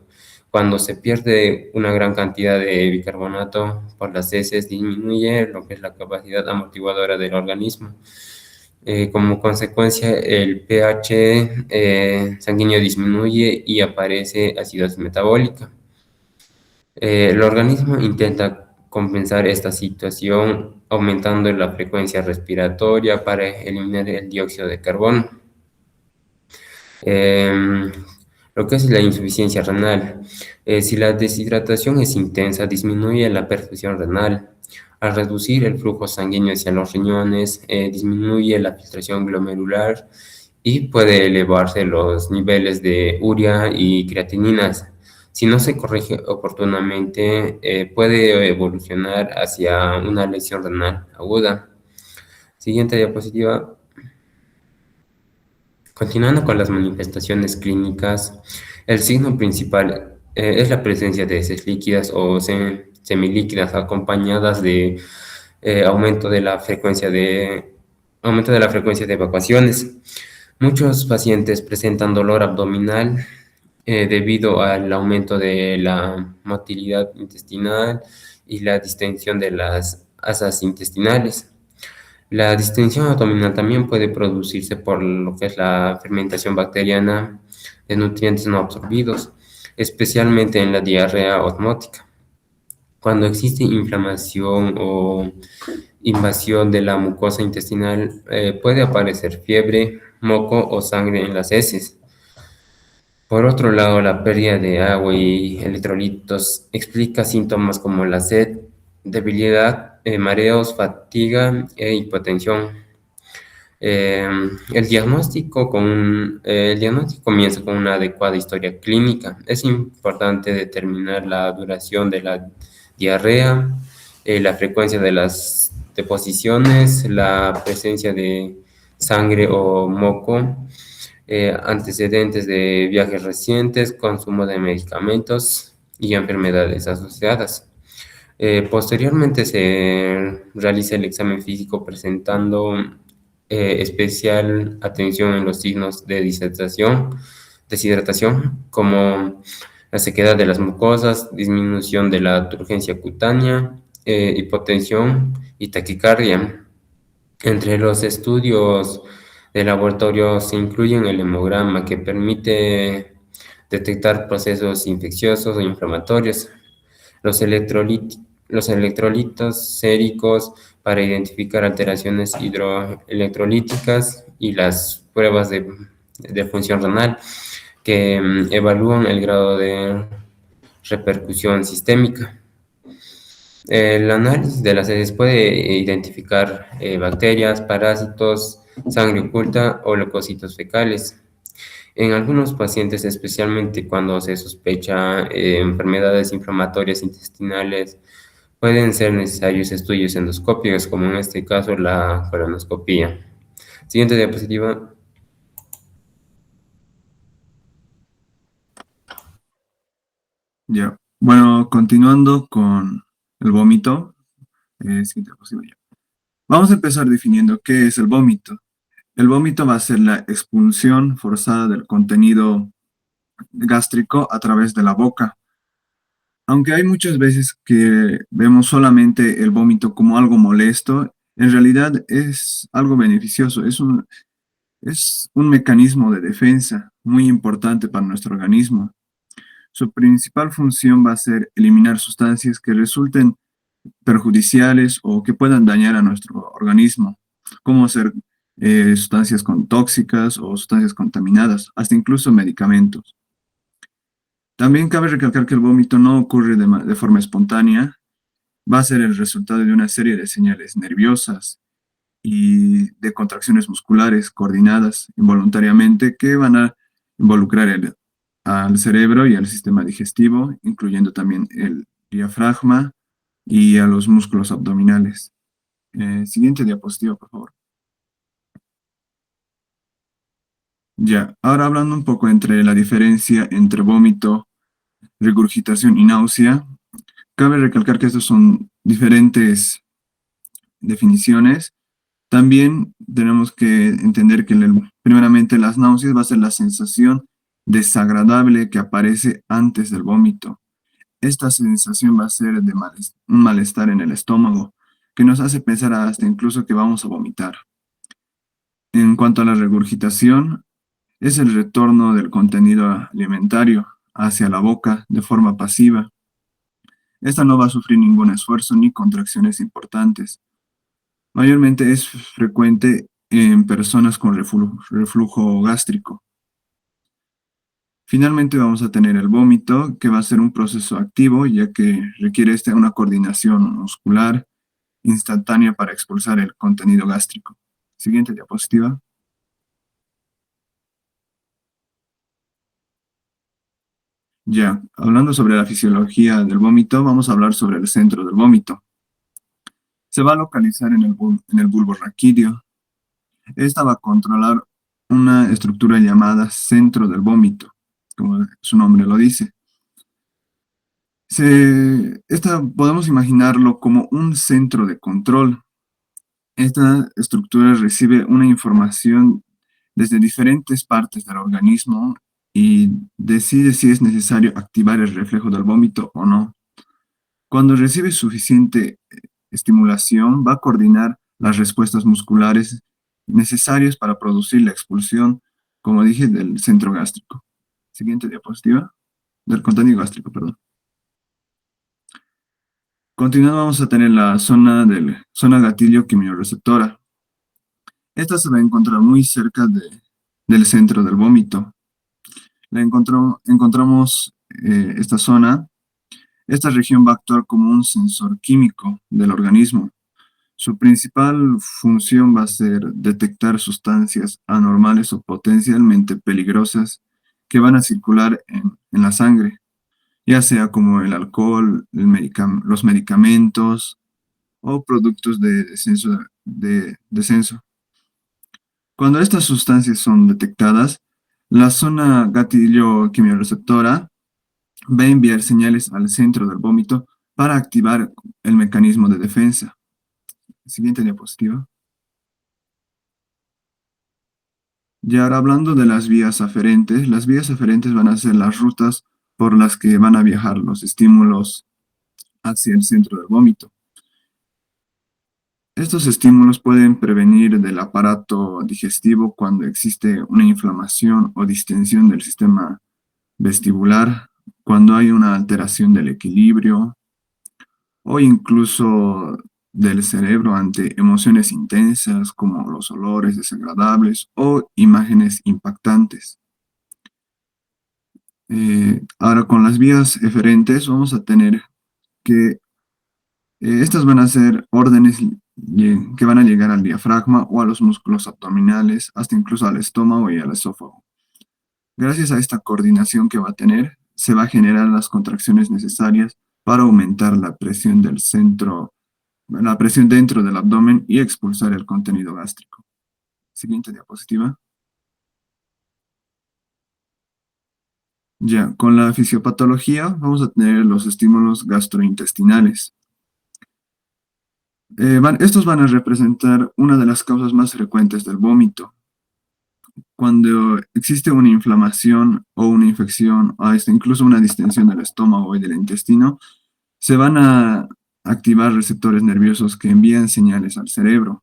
Cuando se pierde una gran cantidad de bicarbonato por las heces, disminuye lo que es la capacidad amortiguadora del organismo. Como consecuencia, el pH sanguíneo disminuye y aparece acidosis metabólica. El organismo intenta compensar esta situación aumentando la frecuencia respiratoria para eliminar el dióxido de carbono. Lo que es la insuficiencia renal. Si la deshidratación es intensa, disminuye la perfusión renal. Al reducir el flujo sanguíneo hacia los riñones, disminuye la filtración glomerular y puede elevarse los niveles de urea y creatininas. Si no se corrige oportunamente, puede evolucionar hacia una lesión renal aguda. Siguiente diapositiva. Continuando con las manifestaciones clínicas, el signo principal es la presencia de heces líquidas o semilíquidas acompañadas de aumento de la frecuencia de evacuaciones. Muchos pacientes presentan dolor abdominal debido al aumento de la motilidad intestinal y la distensión de las asas intestinales. La distensión abdominal también puede producirse por lo que es la fermentación bacteriana de nutrientes no absorbidos, especialmente en la diarrea osmótica. Cuando existe inflamación o invasión de la mucosa intestinal, puede aparecer fiebre, moco o sangre en las heces. Por otro lado, la pérdida de agua y electrolitos explica síntomas como la sed, debilidad, mareos, fatiga e hipotensión. El diagnóstico comienza con una adecuada historia clínica. Es importante determinar la duración de la diarrea, la frecuencia de las deposiciones, la presencia de sangre o moco, antecedentes de viajes recientes, consumo de medicamentos y enfermedades asociadas. Posteriormente se realiza el examen físico presentando especial atención en los signos de deshidratación, como la sequedad de las mucosas, disminución de la turgencia cutánea, hipotensión y taquicardia. Entre los estudios de laboratorio se incluyen el hemograma, que permite detectar procesos infecciosos o inflamatorios, los electrolitos séricos para identificar alteraciones hidroelectrolíticas y las pruebas de función renal que evalúan el grado de repercusión sistémica. El análisis de las heces puede identificar bacterias, parásitos, sangre oculta o leucocitos fecales. En algunos pacientes, especialmente cuando se sospecha enfermedades inflamatorias intestinales, pueden ser necesarios estudios endoscópicos, como en este caso la colonoscopia. Siguiente diapositiva. Ya. Bueno, continuando con el vómito. Siguiente diapositiva ya. Vamos a empezar definiendo qué es el vómito. El vómito va a ser la expulsión forzada del contenido gástrico a través de la boca. Aunque hay muchas veces que vemos solamente el vómito como algo molesto, en realidad es algo beneficioso, es un mecanismo de defensa muy importante para nuestro organismo. Su principal función va a ser eliminar sustancias que resulten perjudiciales o que puedan dañar a nuestro organismo, como ser sustancias tóxicas o sustancias contaminadas, hasta incluso medicamentos. También cabe recalcar que el vómito no ocurre de forma espontánea, va a ser el resultado de una serie de señales nerviosas y de contracciones musculares coordinadas involuntariamente que van a involucrar al cerebro y al sistema digestivo, incluyendo también el diafragma y a los músculos abdominales. Siguiente diapositiva, por favor. Ya, ahora hablando un poco entre la diferencia entre vómito, regurgitación y náusea, cabe recalcar que estos son diferentes definiciones. También tenemos que entender que primeramente las náuseas va a ser la sensación desagradable que aparece antes del vómito. Esta sensación va a ser de un malestar en el estómago, que nos hace pensar hasta incluso que vamos a vomitar. En cuanto a la regurgitación, es el retorno del contenido alimentario hacia la boca de forma pasiva. Esta no va a sufrir ningún esfuerzo ni contracciones importantes. Mayormente es frecuente en personas con reflujo gástrico. Finalmente vamos a tener el vómito, que va a ser un proceso activo, ya que requiere una coordinación muscular instantánea para expulsar el contenido gástrico. Siguiente diapositiva. Ya, hablando sobre la fisiología del vómito, vamos a hablar sobre el centro del vómito. Se va a localizar en el bulbo raquídeo. Esta va a controlar una estructura llamada centro del vómito, como su nombre lo dice. Podemos imaginarlo como un centro de control. Esta estructura recibe una información desde diferentes partes del organismo y decide si es necesario activar el reflejo del vómito o no. Cuando recibe suficiente estimulación, va a coordinar las respuestas musculares necesarias para producir la expulsión, como dije, del centro gástrico. Siguiente diapositiva. Del contenido gástrico, perdón. Continuando, vamos a tener la zona gatillo quimiorreceptora. Esta se va a encontrar muy cerca del centro del vómito. Encontramos esta zona. Esta región va a actuar como un sensor químico del organismo. Su principal función va a ser detectar sustancias anormales o potencialmente peligrosas que van a circular en la sangre, ya sea como el alcohol, los medicamentos o productos de descenso. Cuando estas sustancias son detectadas, la zona gatillo quimiorreceptora va a enviar señales al centro del vómito para activar el mecanismo de defensa. Siguiente diapositiva. Y ahora hablando de las vías aferentes van a ser las rutas por las que van a viajar los estímulos hacia el centro del vómito. Estos estímulos pueden prevenir del aparato digestivo cuando existe una inflamación o distensión del sistema vestibular, cuando hay una alteración del equilibrio o incluso del cerebro ante emociones intensas como los olores desagradables o imágenes impactantes. Ahora con las vías eferentes vamos a tener que estas van a ser órdenes que van a llegar al diafragma o a los músculos abdominales, hasta incluso al estómago y al esófago. Gracias a esta coordinación que va a tener, se va a generar las contracciones necesarias para aumentar la presión del centro, la presión dentro del abdomen y expulsar el contenido gástrico. Siguiente diapositiva. Ya, con la fisiopatología vamos a tener los estímulos gastrointestinales. Estos van a representar una de las causas más frecuentes del vómito. Cuando existe una inflamación o una infección, o hasta incluso una distensión del estómago y del intestino, se van a activar receptores nerviosos que envían señales al cerebro.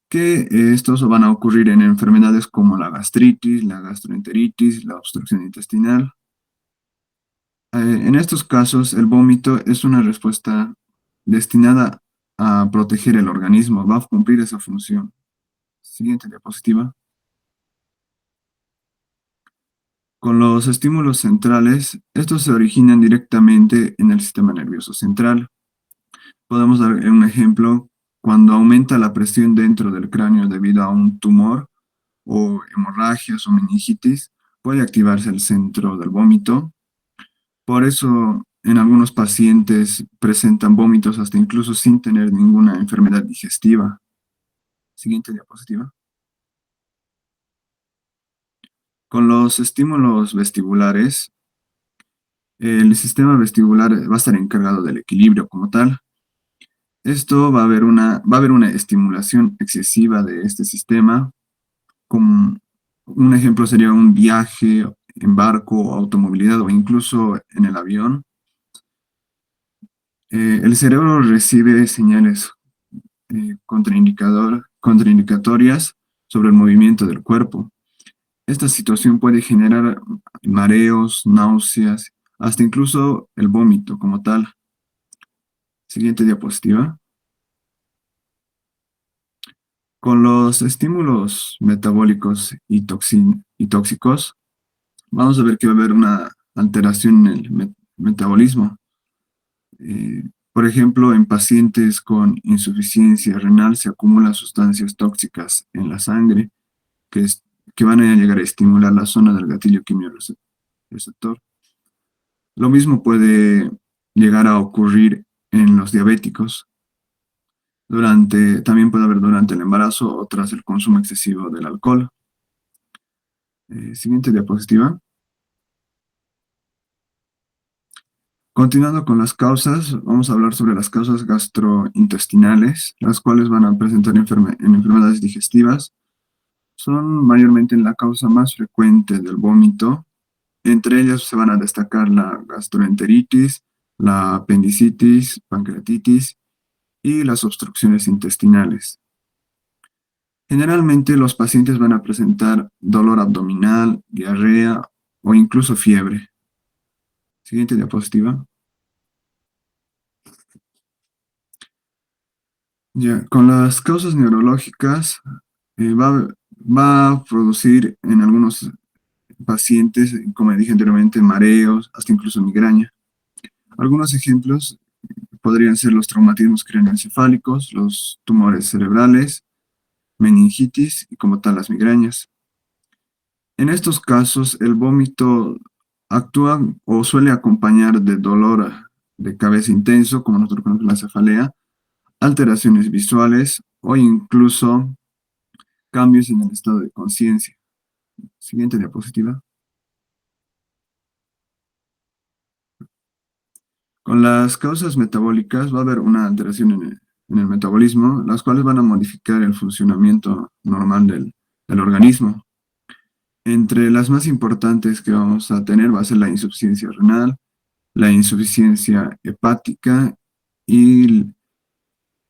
Que estos van a ocurrir en enfermedades como la gastritis, la gastroenteritis, la obstrucción intestinal. En estos casos, el vómito es una respuesta destinada a proteger el organismo, va a cumplir esa función. Siguiente diapositiva. Con los estímulos centrales, estos se originan directamente en el sistema nervioso central. Podemos dar un ejemplo cuando aumenta la presión dentro del cráneo debido a un tumor o hemorragias o meningitis, puede activarse el centro del vómito. Por eso, en algunos pacientes presentan vómitos hasta incluso sin tener ninguna enfermedad digestiva. Siguiente diapositiva. Con los estímulos vestibulares, el sistema vestibular va a estar encargado del equilibrio como tal. Esto va a haber una estimulación excesiva de este sistema. Como un ejemplo sería un viaje en barco o automovilidad o incluso en el avión. El cerebro recibe señales contraindicatorias sobre el movimiento del cuerpo. Esta situación puede generar mareos, náuseas, hasta incluso el vómito como tal. Siguiente diapositiva. Con los estímulos metabólicos y tóxicos, vamos a ver que va a haber una alteración en el metabolismo. Por ejemplo, en pacientes con insuficiencia renal se acumulan sustancias tóxicas en la sangre que van a llegar a estimular la zona del gatillo quimiorreceptor. Lo mismo puede llegar a ocurrir en los diabéticos. También puede haber durante el embarazo o tras el consumo excesivo del alcohol. Siguiente diapositiva. Continuando con las causas, vamos a hablar sobre las causas gastrointestinales, las cuales van a presentar en enfermedades digestivas. Son mayormente la causa más frecuente del vómito. Entre ellas se van a destacar la gastroenteritis, la apendicitis, pancreatitis y las obstrucciones intestinales. Generalmente los pacientes van a presentar dolor abdominal, diarrea o incluso fiebre. Siguiente diapositiva. Ya, con las causas neurológicas va a producir en algunos pacientes, como dije anteriormente, mareos, hasta incluso migraña. Algunos ejemplos podrían ser los traumatismos craneoencefálicos, los tumores cerebrales, meningitis y como tal las migrañas. En estos casos, el vómito actúa o suele acompañar de dolor de cabeza intenso, como nosotros conocemos la cefalea, alteraciones visuales o incluso cambios en el estado de conciencia. Siguiente diapositiva. Con las causas metabólicas va a haber una alteración en el metabolismo, las cuales van a modificar el funcionamiento normal del organismo. Entre las más importantes que vamos a tener va a ser la insuficiencia renal, la insuficiencia hepática y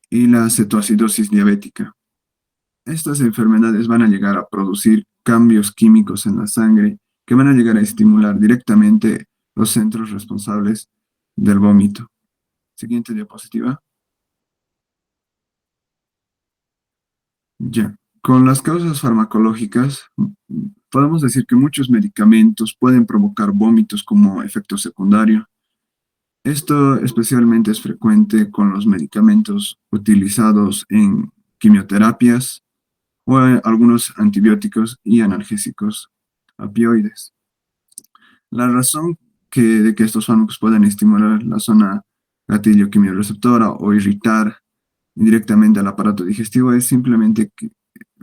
la cetoacidosis diabética. Estas enfermedades van a llegar a producir cambios químicos en la sangre que van a llegar a estimular directamente los centros responsables del vómito. Siguiente diapositiva. Ya. Con las causas farmacológicas, podemos decir que muchos medicamentos pueden provocar vómitos como efecto secundario. Esto especialmente es frecuente con los medicamentos utilizados en quimioterapias o algunos antibióticos y analgésicos opioides. La razón de que estos fármacos puedan estimular la zona gatillo quimiorreceptora o irritar indirectamente al aparato digestivo es simplemente que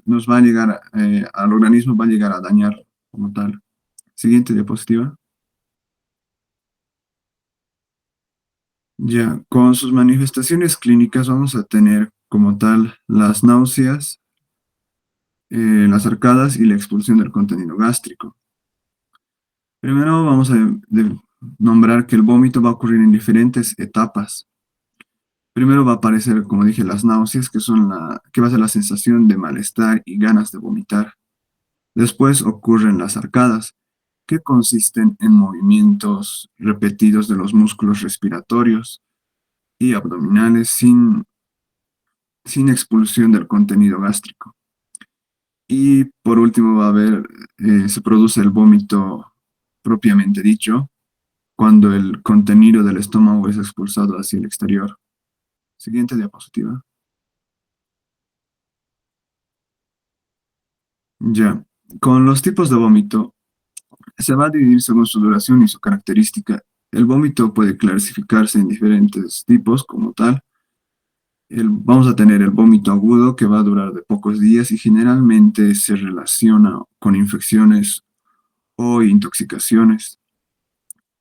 nos va a llegar, al organismo va a llegar a dañar como tal. Siguiente diapositiva. Ya, con sus manifestaciones clínicas vamos a tener como tal las náuseas, las arcadas y la expulsión del contenido gástrico. Primero vamos a nombrar que el vómito va a ocurrir en diferentes etapas. Primero va a aparecer, como dije, las náuseas, que va a ser la sensación de malestar y ganas de vomitar. Después ocurren las arcadas, que consisten en movimientos repetidos de los músculos respiratorios y abdominales sin expulsión del contenido gástrico. Y por último se produce el vómito propiamente dicho, cuando el contenido del estómago es expulsado hacia el exterior. Siguiente diapositiva. Ya, con los tipos de vómito, se va a dividir según su duración y su característica. El vómito puede clasificarse en diferentes tipos como tal. Vamos a tener el vómito agudo que va a durar de pocos días y generalmente se relaciona con infecciones o intoxicaciones.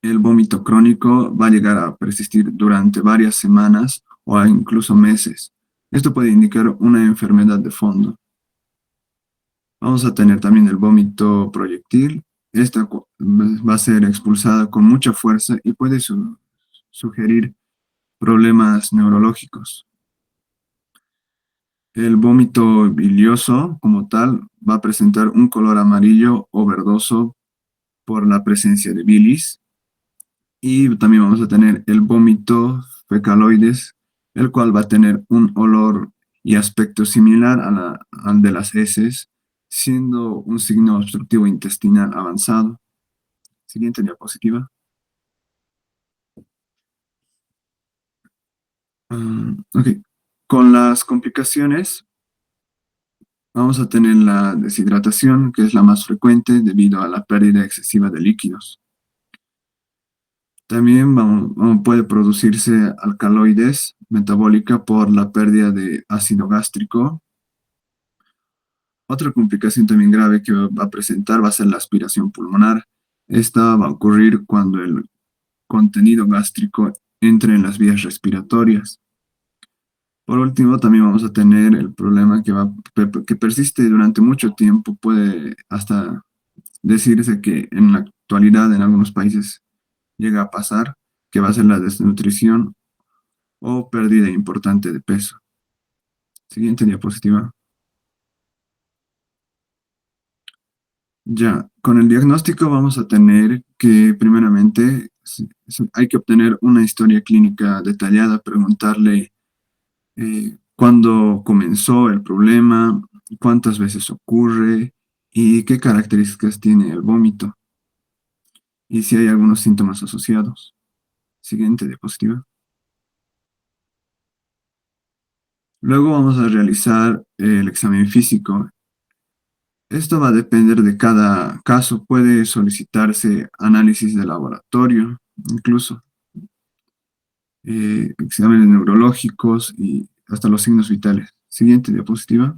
El vómito crónico va a llegar a persistir durante varias semanas o incluso meses. Esto puede indicar una enfermedad de fondo. Vamos a tener también el vómito proyectil. Esta va a ser expulsada con mucha fuerza y puede sugerir problemas neurológicos. El vómito bilioso, como tal, va a presentar un color amarillo o verdoso por la presencia de bilis. Y también vamos a tener el vómito fecaloides, el cual va a tener un olor y aspecto similar al de las heces, siendo un signo obstructivo intestinal avanzado. Siguiente diapositiva. Ok. Con las complicaciones, vamos a tener la deshidratación, que es la más frecuente debido a la pérdida excesiva de líquidos. También puede producirse alcaloides metabólica por la pérdida de ácido gástrico. Otra complicación también grave que va a presentar va a ser la aspiración pulmonar. Esta va a ocurrir cuando el contenido gástrico entre en las vías respiratorias. Por último, también vamos a tener el problema que persiste durante mucho tiempo. Puede hasta decirse que en la actualidad en algunos países llega a pasar, que va a ser la desnutrición o pérdida importante de peso. Siguiente diapositiva. Ya, con el diagnóstico vamos a tener que primeramente hay que obtener una historia clínica detallada, preguntarle cuándo comenzó el problema, cuántas veces ocurre y qué características tiene el vómito y si hay algunos síntomas asociados. Siguiente diapositiva. Luego vamos a realizar el examen físico. Esto va a depender de cada caso. Puede solicitarse análisis de laboratorio, incluso exámenes neurológicos y hasta los signos vitales. Siguiente diapositiva.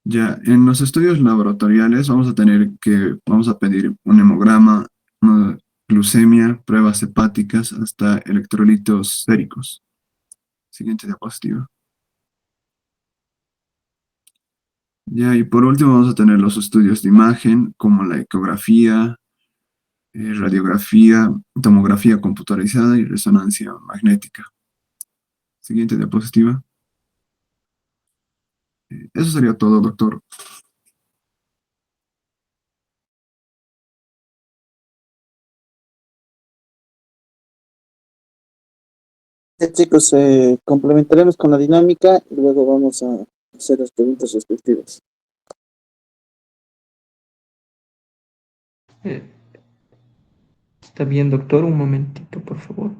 Ya, en los estudios laboratoriales vamos a pedir un hemograma, una glucemia, pruebas hepáticas, hasta electrolitos séricos. Siguiente diapositiva. Ya, y por último vamos a tener los estudios de imagen, como la ecografía, radiografía, tomografía computarizada y resonancia magnética. Siguiente diapositiva. Eso sería todo, doctor. Chicos, complementaremos con la dinámica y luego vamos a hacer las preguntas respectivas. Eh, Está bien, doctor, un momentito, por favor.